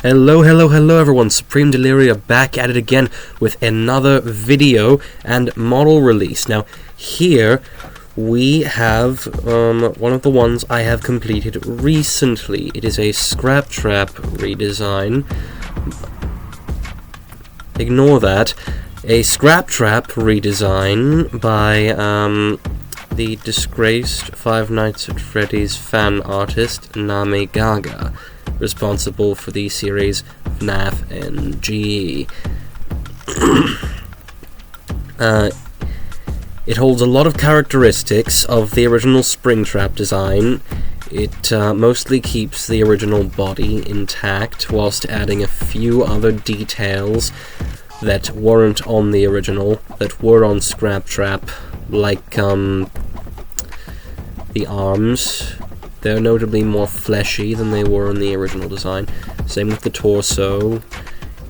Hello everyone, SupremeDellerior back at it again with another video and model release. Now here we have one of the ones I have completed recently. It is a Scraptrap redesign. Ignore that. A Scraptrap redesign by the disgraced Five Nights at Freddy's fan artist Namigaga, responsible for the series FNAF NG. It holds a lot of characteristics of the original Springtrap design. It mostly keeps the original body intact, whilst adding a few other details that weren't on the original, that were on Scraptrap, like the arms. They're notably more fleshy than they were in the original design. Same with the torso.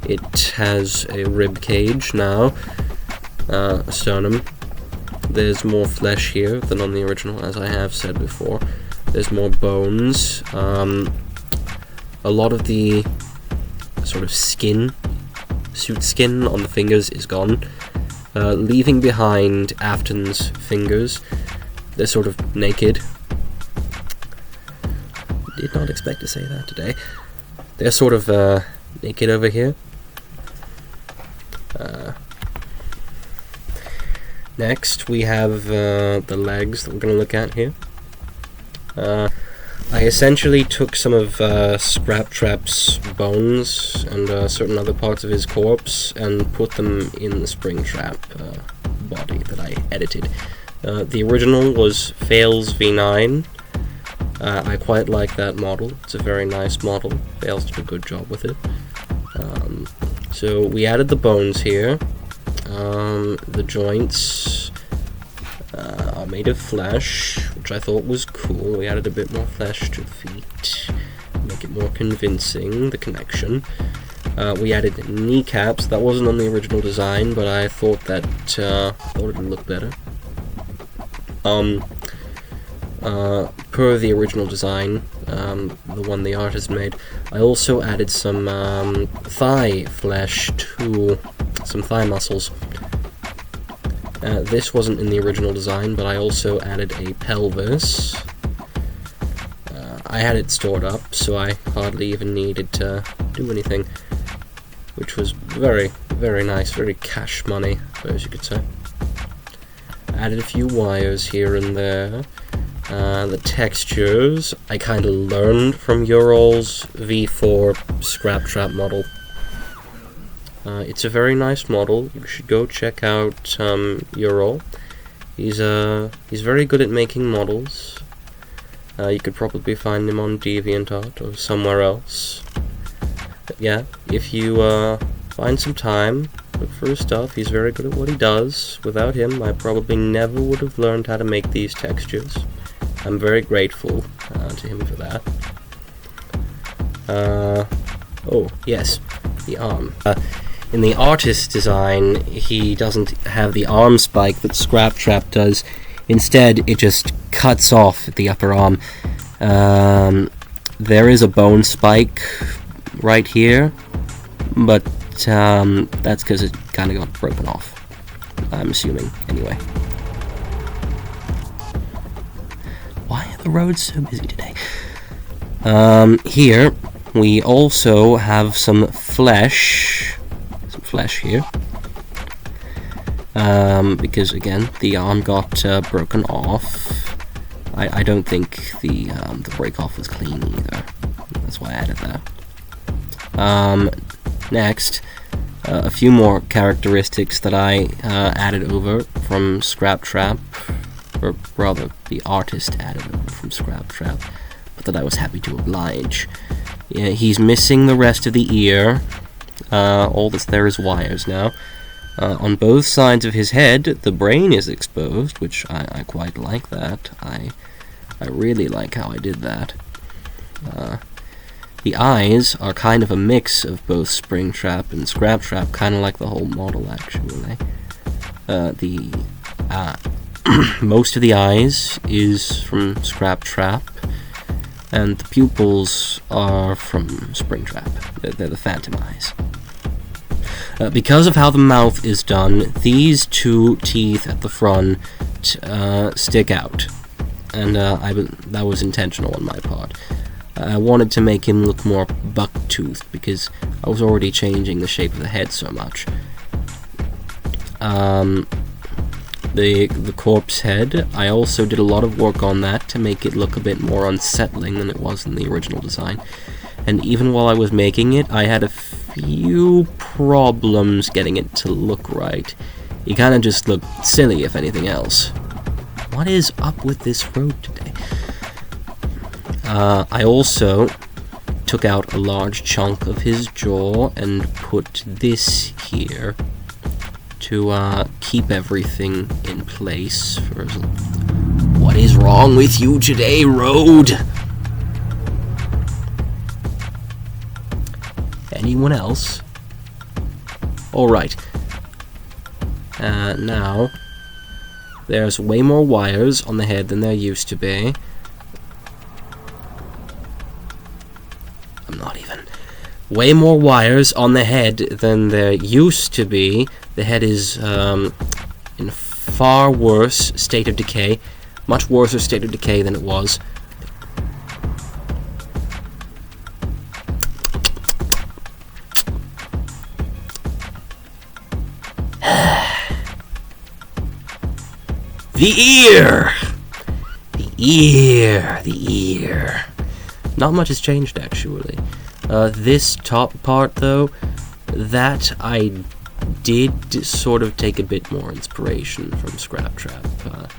It has a rib cage now, a sternum. There's more flesh here than on the original, as I have said before. There's more bones. A lot of the sort of skin, suit skin on the fingers is gone, leaving behind Afton's fingers. They're sort of naked. Did not expect to say that today. They're sort of naked over here. Next, we have the legs that we're going to look at here. I essentially took some of Scraptrap's bones and certain other parts of his corpse and put them in the Springtrap body that I edited. The original was Fails V9. I quite like that model. It's a very nice model. Fails did a good job with it. So we added the bones here. The joints are made of flesh, which I thought was cool. We added a bit more flesh to the feet, make it more convincing, the connection. We added kneecaps. That wasn't on the original design, but I thought that it would look better. Per the original design, the one the artist made, I also added some thigh flesh to some thigh muscles. This wasn't in the original design, but I also added a pelvis. I had it stored up, so I hardly even needed to do anything, which was very, very nice, very cash money, as you could say. Added a few wires here and there. The textures I kind of learned from Urall's V4 Scraptrap model. It's a very nice model. You should go check out Urall. He's very good at making models. You could probably find him on DeviantArt or somewhere else. But yeah, if you find some time, look for his stuff. He's very good at what he does. Without him, I probably never would have learned how to make these textures. I'm very grateful to him for that. Oh, yes, the arm. In the artist design, he doesn't have the arm spike that Scraptrap does. Instead, it just cuts off at the upper arm. There is a bone spike right here, but that's because it kind of got broken off, I'm assuming, anyway. Why are the roads so busy today? Here, we also have some flesh here, because again, the arm got broken off. I don't think the break off was clean either. That's why I added that. Next, a few more characteristics that I added over from Scraptrap, or rather, the artist added over from Scraptrap, but that I was happy to oblige. Yeah, he's missing the rest of the ear. All that's there is wires now. On both sides of his head, the brain is exposed, which I quite like that. I really like how I did that. The eyes are kind of a mix of both Springtrap and Scraptrap, kind of like the whole model, actually. Most of the eyes is from Scraptrap. And the pupils are from Scraptrap. They're the phantom eyes. Because of how the mouth is done, these two teeth at the front stick out. And that was intentional on my part. I wanted to make him look more buck-toothed because I was already changing the shape of the head so much. The corpse head, I also did a lot of work on that to make it look a bit more unsettling than it was in the original design. And even while I was making it, I had a few problems getting it to look right. He kind of just looked silly, if anything else. What is up with this road today? I also took out a large chunk of his jaw and put this here to keep everything in place. What is wrong with you today, Road? Anyone else? Alright. Now, there's way more wires on the head than there used to be. Way more wires on the head than there used to be. The head is in a far worse state of decay. Much worse state of decay than it was. The ear! The ear. Not much has changed, actually. This top part, though, that I did sort of take a bit more inspiration from Scraptrap.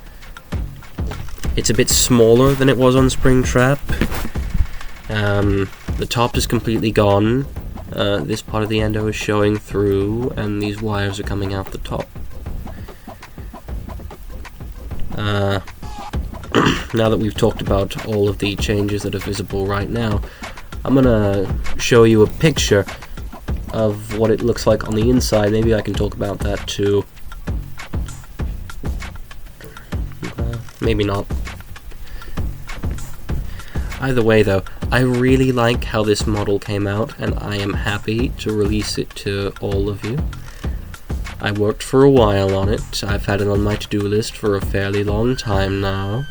It's a bit smaller than it was on Springtrap. The top is completely gone. This part of the endo is showing through, and these wires are coming out the top. Now that we've talked about all of the changes that are visible right now, I'm gonna show you a picture of what it looks like on the inside. Maybe I can talk about that too. Maybe not. Either way though, I really like how this model came out, and I am happy to release it to all of you. I worked for a while on it. I've had it on my to-do list for a fairly long time now.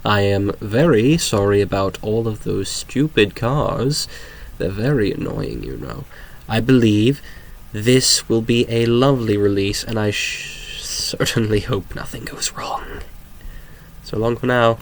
I am very sorry about all of those stupid cars. They're very annoying, you know. I believe this will be a lovely release, and I certainly hope nothing goes wrong. So long for now.